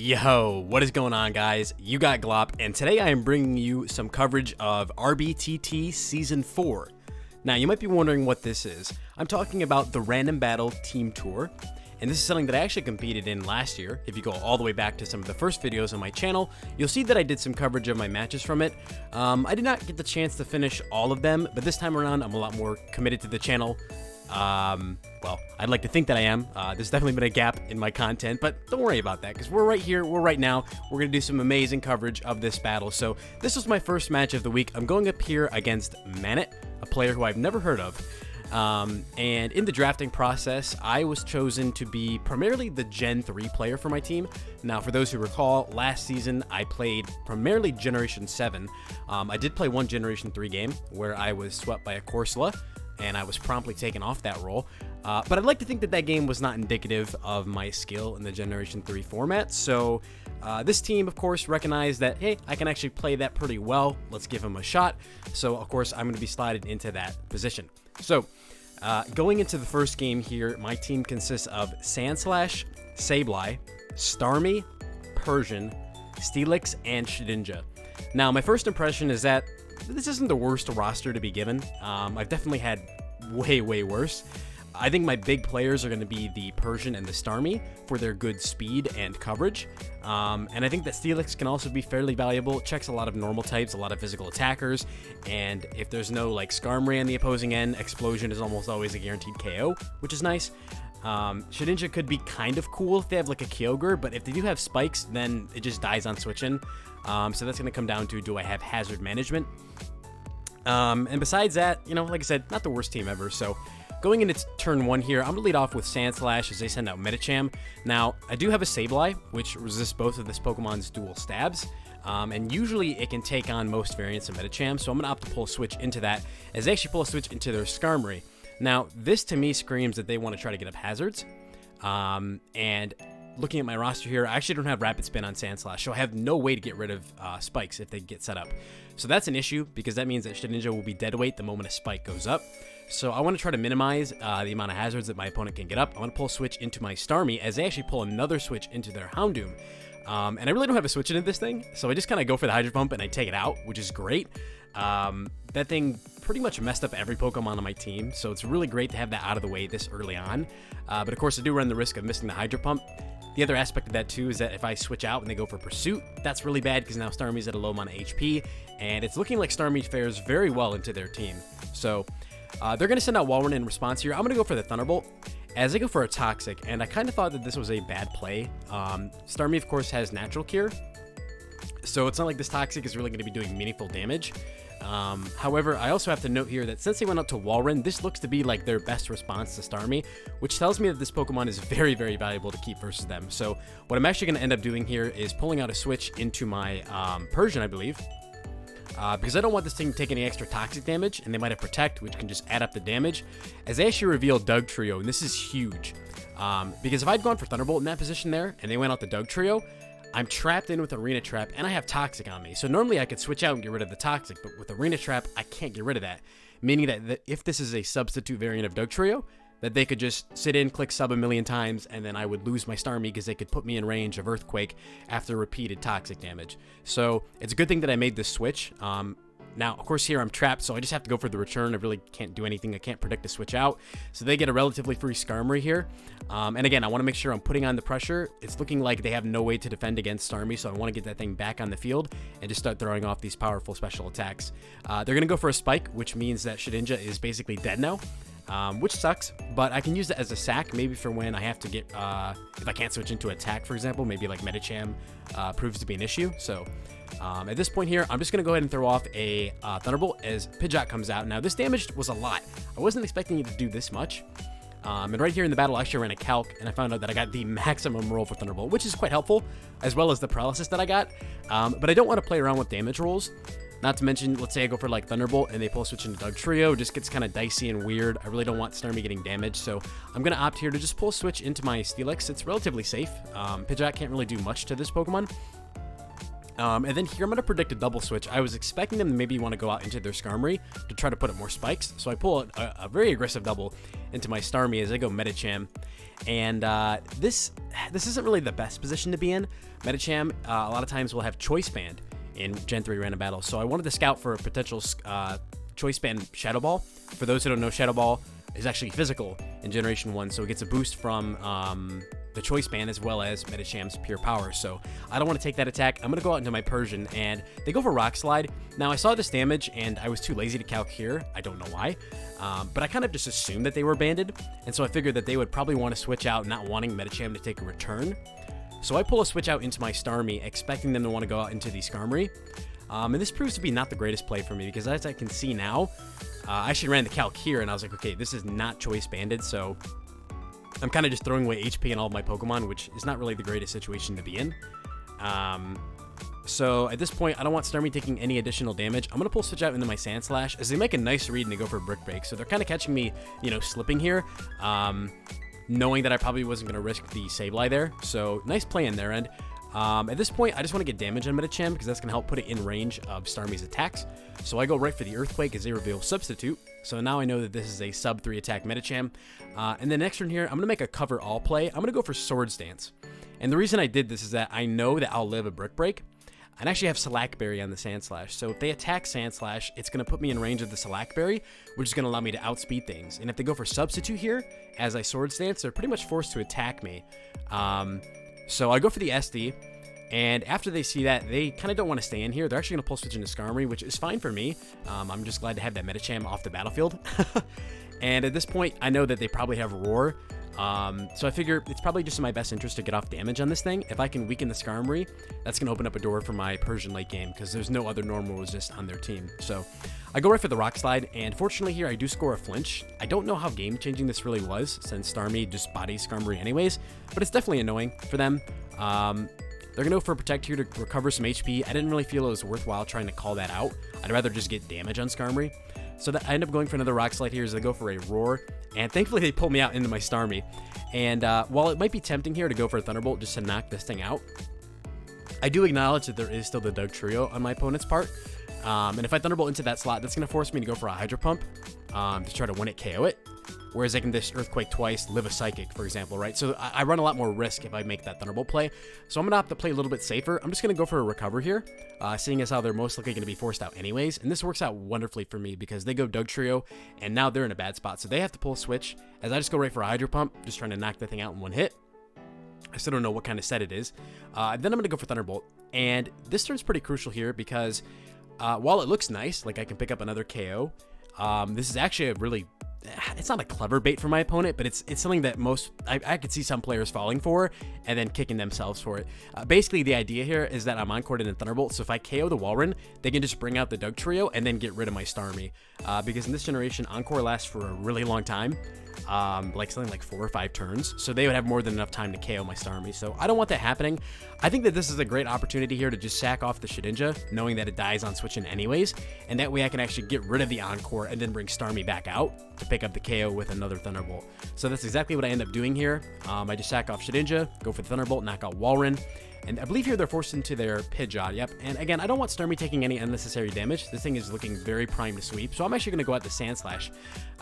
Yo, what is going on, guys? You got Glop, and today I am bringing you some coverage of RBTT Season 4. Now, you might be wondering what this is. I'm talking about the Random Battle Team Tour, and this is something that I actually competed in last year. If you go all the way back to some of the first videos on my channel, you'll see that I did some coverage of my matches from it. I did not get the chance to finish all of them, but this time around, I'm a lot more committed to the channel. Well, I'd like to think that I am. There's definitely been a gap in my content, but don't worry about that, because we're right here, we're right now. We're going to do some amazing coverage of this battle. So this was my first match of the week. I'm going up here against Manet, a player who I've never heard of. And in the drafting process, I was chosen to be primarily the Gen 3 player for my team. Now, for those who recall, last season I played primarily Generation 7. I did play one Generation 3 game where I was swept by a Corsola, and I was promptly taken off that role. But I'd like to think that that game was not indicative of my skill in the Generation 3 format. So this team, of course, recognized that, hey, I can actually play that pretty well. Let's give him a shot. So, of course, I'm going to be slotted into that position. So, going into the first game here, my team consists of Sandslash, Sableye, Starmie, Persian, Steelix, and Shedinja. Now, my first impression is that this isn't the worst roster to be given. I've definitely had way worse. I think my big players are going to be the Persian and the Starmie for their good speed and coverage. And I think that Steelix can also be fairly valuable. It checks a lot of normal types, a lot of physical attackers, and if there's no like Skarmory on the opposing end, Explosion is almost always a guaranteed KO, which is nice. Shedinja could be kind of cool if they have like a Kyogre, but if they do have spikes, then it just dies on switching. So that's going to come down to, do I have hazard management? And besides that, you know, like I said, not the worst team ever. So going into turn 1 here, I'm going to lead off with Sandslash as they send out Medicham. Now, I do have a Sableye, which resists both of this Pokemon's dual stabs. And usually it can take on most variants of Medicham, so I'm going to opt to pull a switch into that, as they actually pull a switch into their Skarmory. Now, this to me screams that they want to try to get up hazards. And looking at my roster here, I actually don't have Rapid Spin on Sandslash, so I have no way to get rid of spikes if they get set up. So that's an issue, because that means that Shedinja will be dead weight the moment a spike goes up. So I want to try to minimize the amount of hazards that my opponent can get up. I want to pull a switch into my Starmie, as they actually pull another switch into their Houndoom. And I really don't have a switch into this thing, so I just kind of go for the Hydro Pump and I take it out, which is great. That thing pretty much messed up every Pokemon on my team, so it's really great to have that out of the way this early on. But of course, I do run the risk of missing the Hydro Pump. The other aspect of that too is that if I switch out and they go for Pursuit, that's really bad, because now Starmie's at a low amount of HP, and it's looking like Starmie fares very well into their team. So they're going to send out Walrein in response here. I'm going to go for the Thunderbolt, as they go for a Toxic, and I kind of thought that this was a bad play. Starmie, of course, has Natural Cure, so it's not like this Toxic is really going to be doing meaningful damage. However, I also have to note here that since they went out to Walrein, this looks to be like their best response to Starmie, which tells me that this Pokemon is very valuable to keep versus them. So what I'm actually going to end up doing here is pulling out a switch into my Persian, I believe, because I don't want this thing to take any extra toxic damage, and they might have Protect, which can just add up the damage, as they actually reveal Doug Trio, and this is huge, because if I'd gone for Thunderbolt in that position there, and they went out the Doug Trio, I'm trapped in with Arena Trap, and I have Toxic on me. So normally I could switch out and get rid of the Toxic, but with Arena Trap, I can't get rid of that. Meaning that if this is a substitute variant of Doug Trio, that they could just sit in, click sub a million times, and then I would lose my Starmie, because they could put me in range of Earthquake after repeated Toxic damage. So it's a good thing that I made this switch. Now, of course, here I'm trapped, so I just have to go for the return. I really can't do anything. I can't predict a switch out. So they get a relatively free Skarmory here. And again, I want to make sure I'm putting on the pressure. It's looking like they have no way to defend against Starmie, so I want to get that thing back on the field and just start throwing off these powerful special attacks. They're going to go for a Spike, which means that Shedinja is basically dead now. Which sucks, but I can use it as a sack, maybe for when I have to get, if I can't switch into attack, for example, maybe like Medicham proves to be an issue. So at this point here, I'm just going to go ahead and throw off a Thunderbolt as Pidgeot comes out. Now, this damage was a lot. I wasn't expecting it to do this much. And right here in the battle, I actually ran a calc, and I found out that I got the maximum roll for Thunderbolt, which is quite helpful, as well as the paralysis that I got. But I don't want to play around with damage rolls. Not to mention, let's say I go for like Thunderbolt and they pull a switch into Doug Trio, it just gets kind of dicey and weird. I really don't want Starmie getting damaged, so I'm going to opt here to just pull a switch into my Steelix. It's relatively safe. Pidgeot can't really do much to this Pokemon. And then here I'm going to predict a double switch. I was expecting them to maybe want to go out into their Skarmory to try to put up more spikes. So I pull a very aggressive double into my Starmie as I go Medicham. And this isn't really the best position to be in. Medicham, a lot of times will have Choice Band in Gen 3 random battles. So I wanted to scout for a potential Choice Band Shadow Ball. For those who don't know, Shadow Ball is actually physical in Generation 1. So it gets a boost from the Choice Band as well as Medicham's pure power. So I don't want to take that attack. I'm going to go out into my Persian, and they go for Rock Slide. Now I saw this damage and I was too lazy to calc here. I don't know why, but I kind of just assumed that they were banded, and so I figured that they would probably want to switch out, not wanting Medicham to take a return. So I pull a switch out into my Starmie, expecting them to want to go out into the Skarmory. And this proves to be not the greatest play for me, because as I can see now, I actually ran the calc here and I was like, okay, this is not choice banded, so I'm kind of just throwing away HP and all of my Pokemon, which is not really the greatest situation to be in. So at this point, I don't want Starmie taking any additional damage. I'm going to pull switch out into my Sand Slash as they make a nice read and they go for a Brick Break. So they're kind of catching me, slipping here, knowing that I probably wasn't going to risk the Sableye there. So nice play in their end. At this point, I just want to get damage on Medicham because that's going to help put it in range of Starmie's attacks. So I go right for the Earthquake as they reveal Substitute. So now I know that this is a sub 3 attack Medicham. And the next turn here, I'm going to make a cover all play. I'm going to go for Swords Dance. And the reason I did this is that I know that I'll live a Brick Break. And I actually have Slackberry on the Sand Slash. So if they attack Sand Slash, it's going to put me in range of the Slackberry, which is going to allow me to outspeed things. And if they go for Substitute here, as I Swords Dance, they're pretty much forced to attack me. So I go for the SD. And after they see that, they kind of don't want to stay in here. They're actually going to pull switch into Skarmory, which is fine for me. I'm just glad to have that Medicham off the battlefield. And at this point, I know that they probably have Roar. So I figure it's probably just in my best interest to get off damage on this thing. If I can weaken the Skarmory, that's going to open up a door for my Persian late game because there's no other normal resist on their team. So I go right for the Rock Slide, and fortunately here I do score a flinch. I don't know how game-changing this really was since Starmie just bodies Skarmory anyways, but it's definitely annoying for them. They're going to go for a Protect here to recover some HP. I didn't really feel it was worthwhile trying to call that out. I'd rather just get damage on Skarmory. So I end up going for another Rock Slide here as they go for a Roar. And thankfully they pull me out into my Starmie. And while it might be tempting here to go for a Thunderbolt just to knock this thing out, I do acknowledge that there is still the Doug Trio on my opponent's part. And if I Thunderbolt into that slot, that's going to force me to go for a Hydro Pump to try to 1-hit KO it. Whereas I can just Earthquake twice, live a Psychic, for example, right? So I run a lot more risk if I make that Thunderbolt play. So I'm going to opt to play a little bit safer. I'm just going to go for a Recover here, seeing as how they're most likely going to be forced out anyways. And this works out wonderfully for me because they go Doug Trio, and now they're in a bad spot. So they have to pull a switch, as I just go right for a Hydro Pump, just trying to knock the thing out in one hit. I still don't know what kind of set it is. Then I'm going to go for Thunderbolt. And this turn's pretty crucial here because while it looks nice, like I can pick up another KO, this is actually a really... It's not a clever bait for my opponent, but it's something that I could see some players falling for and then kicking themselves for it. Basically, the idea here is that I'm Encored in a Thunderbolt, so if I KO the Walrein, they can just bring out the Doug Trio and then get rid of my Starmie. Because in this generation, Encore lasts for a really long time, like something like 4 or 5 turns, so they would have more than enough time to KO my Starmie. So I don't want that happening. I think that this is a great opportunity here to just sack off the Shedinja, knowing that it dies on switching anyways, and that way I can actually get rid of the Encore and then bring Starmie back out to pick up the KO with another Thunderbolt. So that's exactly what I end up doing here. I just sack off Shedinja, go for the Thunderbolt, knock out Walrein, and I believe here they're forced into their Pidgeot. Yep. And again, I don't want Starmie taking any unnecessary damage. This thing is looking very primed to sweep, so I'm actually going to go out the Sand Slash.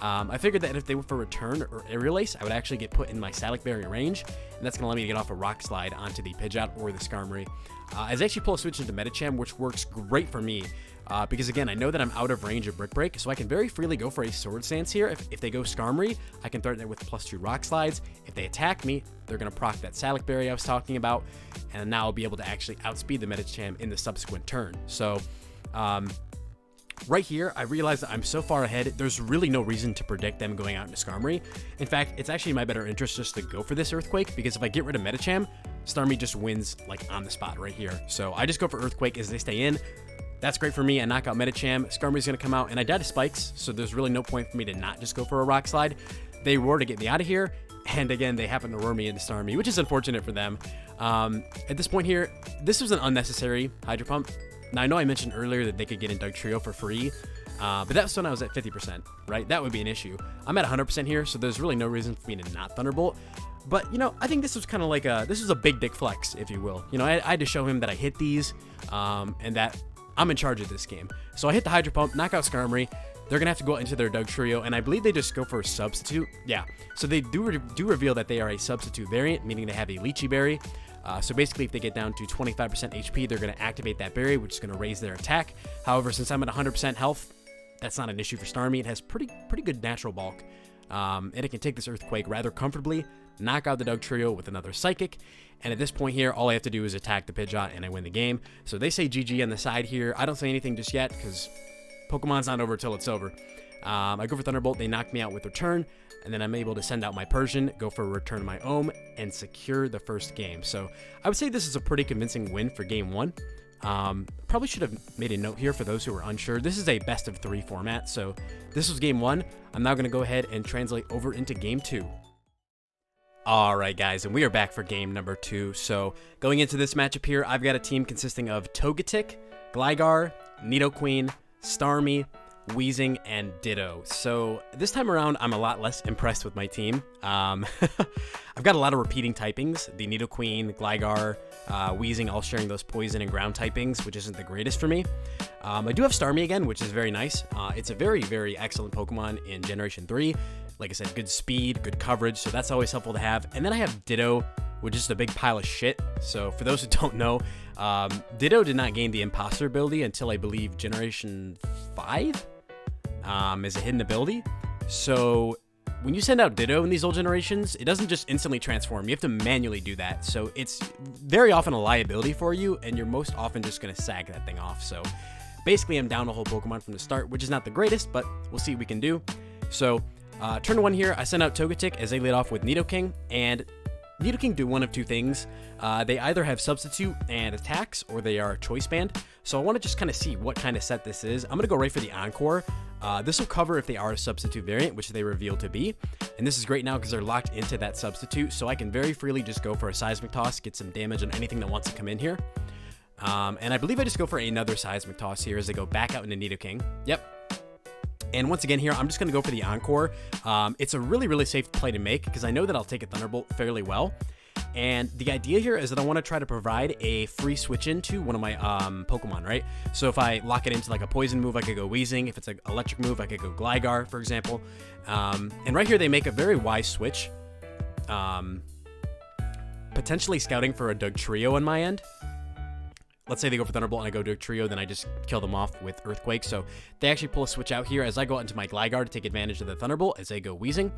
I figured that if they went for Return or Aerial Ace, I would actually get put in my Static Barrier range, and that's going to allow me to get off a Rock Slide onto the Pidgeot or the Skarmory. As I actually pull a switch into Medicham, which works great for me. Because again, I know that I'm out of range of Brick Break, so I can very freely go for a Sword Stance here. If they go Skarmory, I can threaten it with +2 Rock Slides. If they attack me, they're going to proc that Salic Berry I was talking about, and now I'll be able to actually outspeed the Medicham in the subsequent turn. So, right here, I realize that I'm so far ahead, there's really no reason to predict them going out into Skarmory. In fact, it's actually in my better interest just to go for this Earthquake, because if I get rid of Medicham, Starmie just wins like on the spot right here. So I just go for Earthquake as they stay in. That's great for me. I knock out Medicham. Skarmory's going to come out, and I died to Spikes, so there's really no point for me to not just go for a Rock Slide. They roar to get me out of here, and again, they happen to roar me into Starmie, which is unfortunate for them. At this point here, this was an unnecessary Hydro Pump. Now, I know I mentioned earlier that they could get in Doug Trio for free, but that's when I was at 50%, right? That would be an issue. I'm at 100% here, so there's really no reason for me to not Thunderbolt. But, you know, I think this was kind of like this was a big dick flex, if you will. You know, I had to show him that I hit these, and that I'm in charge of this game. So I hit the Hydro Pump, knock out Skarmory. They're going to have to go into their Doug Trio, and I believe they just go for a substitute. Yeah, so they do reveal that they are a substitute variant, meaning they have a Lychee Berry. So basically, if they get down to 25% HP, they're going to activate that berry, which is going to raise their attack. However, since I'm at 100% health, that's not an issue for Starmie. It has pretty good natural bulk, and it can take this Earthquake rather comfortably, knock out the Doug Trio with another Psychic, and at this point here, all I have to do is attack the Pidgeot, and I win the game. So they say GG on the side here. I don't say anything just yet, because Pokemon's not over till it's over. I go for Thunderbolt, they knock me out with Return, and then I'm able to send out my Persian, go for a Return of my Ohm, and secure the first game. So I would say this is a pretty convincing win for game 1. Probably should have made a note here for those who are unsure. This is a best of 3 format, so this was game 1. I'm now going to go ahead and translate over into game 2. Alright guys, and we are back for game number 2. So going into this matchup here, I've got a team consisting of Togetic, Gligar, Nidoqueen, Starmie, Weezing, and Ditto. So this time around, I'm a lot less impressed with my team. I've got a lot of repeating typings. The Nidoqueen, Gligar, Weezing all sharing those poison and ground typings, which isn't the greatest for me. I do have Starmie again, which is very nice. It's a very excellent Pokemon in Generation 3. Like I said, good speed, good coverage, so that's always helpful to have. And then I have Ditto, which is just a big pile of shit. So for those who don't know, Ditto did not gain the Imposter ability until I believe Generation 5 as a hidden ability. So when you send out Ditto in these old generations, it doesn't just instantly transform. You have to manually do that. So it's very often a liability for you, and you're most often just going to sag that thing off. So basically, I'm down a whole Pokemon from the start, which is not the greatest, but we'll see what we can do. So turn 1 here, I send out Togetic as they lead off with Nidoking, and Nidoking do one of two things. They either have Substitute and attacks, or they are Choice Band. So I want to just kind of see what kind of set this is. I'm going to go right for the Encore. This will cover if they are a Substitute variant, which they reveal to be. And this is great now because they're locked into that Substitute, so I can very freely just go for a Seismic Toss, get some damage on anything that wants to come in here. And I believe I just go for another Seismic Toss here as they go back out into Nidoking. Yep. And once again here, I'm just going to go for the Encore. It's a really safe play to make because I know that I'll take a Thunderbolt fairly well. And the idea here is that I want to try to provide a free switch into one of my Pokemon, right? So if I lock it into like a Poison move, I could go Weezing. If it's an Electric move, I could go Gligar, for example. And right here, they make a very wise switch. Potentially scouting for a Doug Trio on my end. Let's say they go for Thunderbolt and I go to a Trio, then I just kill them off with Earthquake. So they actually pull a switch out here as I go out into my Gligar to take advantage of the Thunderbolt as they go Weezing.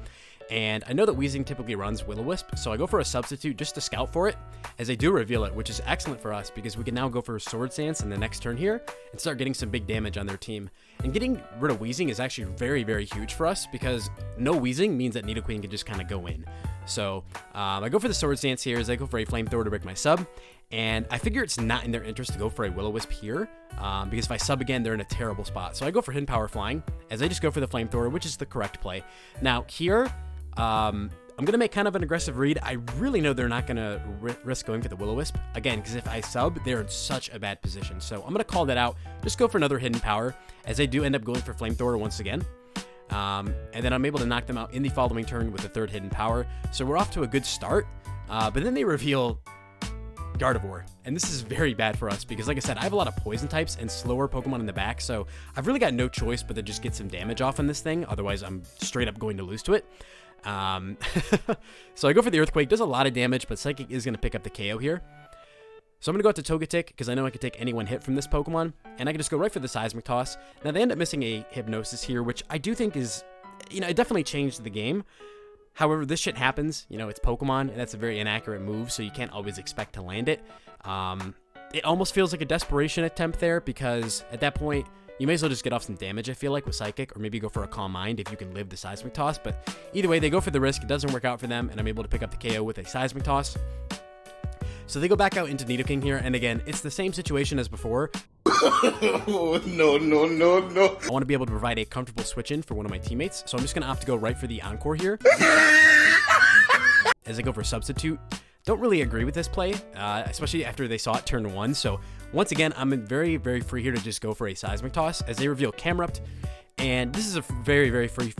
And I know that Weezing typically runs Will-O-Wisp, so I go for a Substitute just to scout for it as they do reveal it, which is excellent for us because we can now go for Swords Dance in the next turn here and start getting some big damage on their team. And getting rid of Weezing is actually very huge for us because no Weezing means that Nidoqueen can just kind of go in. So I go for the Swords Dance here as I go for a Flamethrower to break my sub. And I figure it's not in their interest to go for a Will-O-Wisp here, because if I sub again, they're in a terrible spot. So I go for Hidden Power Flying, as I just go for the Flamethrower, which is the correct play. Now here, I'm going to make kind of an aggressive read. I really know they're not going to risk going for the Will-O-Wisp, again, because if I sub, they're in such a bad position. So I'm going to call that out, just go for another Hidden Power, as I do end up going for Flamethrower once again. And then I'm able to knock them out in the following turn with the third Hidden Power. So we're off to a good start, but then they reveal Gardevoir, and this is very bad for us because, like I said, I have a lot of poison types and slower Pokemon in the back, so I've really got no choice but to just get some damage off on this thing. Otherwise, I'm straight up going to lose to it. So I go for the Earthquake. Does a lot of damage, but Psychic is going to pick up the KO here. So I'm going to go out to Togetic because I know I can take any one hit from this Pokemon, and I can just go right for the Seismic Toss. Now, they end up missing a Hypnosis here, which I do think is, you know, it definitely changed the game. However, this shit happens, you know, it's Pokemon, and that's a very inaccurate move, so you can't always expect to land it. It almost feels like a desperation attempt there, because at that point, you may as well just get off some damage, I feel like, with Psychic, or maybe go for a Calm Mind if you can live the Seismic Toss, but either way, they go for the risk, it doesn't work out for them, and I'm able to pick up the KO with a Seismic Toss. So they go back out into Nidoking here, and again, it's the same situation as before. No. I want to be able to provide a comfortable switch-in for one of my teammates, so I'm just going to opt to go right for the Encore here. As I go for Substitute. Don't really agree with this play, especially after they saw it turn 1, so once again, I'm very free here to just go for a Seismic Toss, as they reveal Camerupt, And this is a very free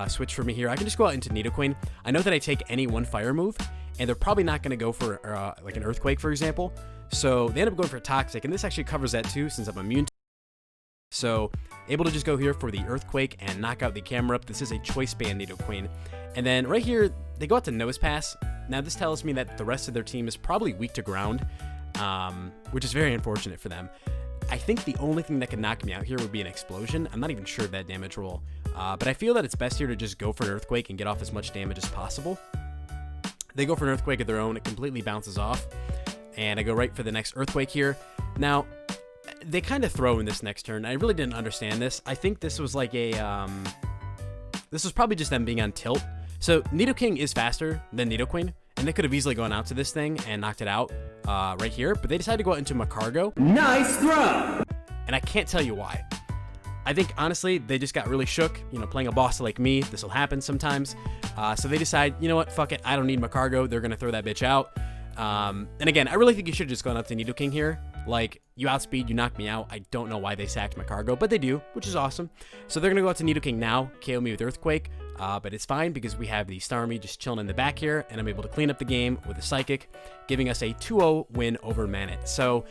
switch for me here. I can just go out into Nidoqueen. I know that I take any one fire move, and they're probably not going to go for like an Earthquake, for example. So they end up going for Toxic, and this actually covers that too, since I'm immune to it. So able to just go here for the Earthquake and knock out the camera up. This is a Choice Band Nidoqueen. And then right here, they go out to Nose Pass. Now this tells me that the rest of their team is probably weak to ground, which is very unfortunate for them. I think the only thing that could knock me out here would be an Explosion. I'm not even sure of that damage roll, but I feel that it's best here to just go for an Earthquake and get off as much damage as possible. They go for an Earthquake of their own. It completely bounces off, and I go right for the next Earthquake here. Now, they kind of throw in this next turn. I really didn't understand this. I think this was like a, this was probably just them being on tilt. So Nidoking is faster than Nidoqueen, and they could have easily gone out to this thing and knocked it out right here, but they decided to go out into Magcargo. Nice throw! And I can't tell you why. I think, honestly, they just got really shook. You know, playing a boss like me, this will happen sometimes. So they decide, you know what, fuck it, I don't need Magcargo. They're going to throw that bitch out. And again, I really think you should have just gone up to Nidoking here. Like, you outspeed, you knock me out. I don't know why they sacked Magcargo, but they do, which is awesome. So they're going to go out to Nidoking now, KO me with Earthquake. But it's fine because we have the Starmie just chilling in the back here, and I'm able to clean up the game with a Psychic, giving us a 2-0 win over Manit. So,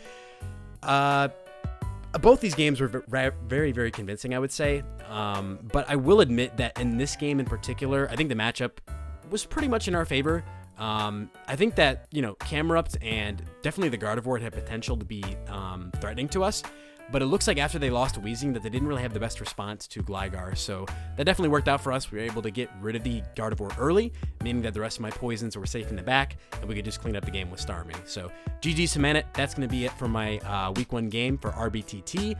both these games were very convincing, I would say. But I will admit that in this game in particular, I think the matchup was pretty much in our favor. I think that, you know, Camerupt and definitely the Gardevoir had potential to be threatening to us. But it looks like after they lost to Weezing that they didn't really have the best response to Gligar. So that definitely worked out for us. We were able to get rid of the Gardevoir early, meaning that the rest of my poisons were safe in the back, and we could just clean up the game with Starmie. So GG's to Manit. That's going to be it for my week 1 game for RBTT.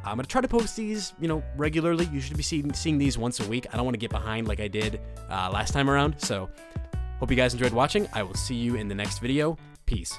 I'm going to try to post these, you know, regularly. You should be seeing these once a week. I don't want to get behind like I did last time around. So hope you guys enjoyed watching. I will see you in the next video. Peace.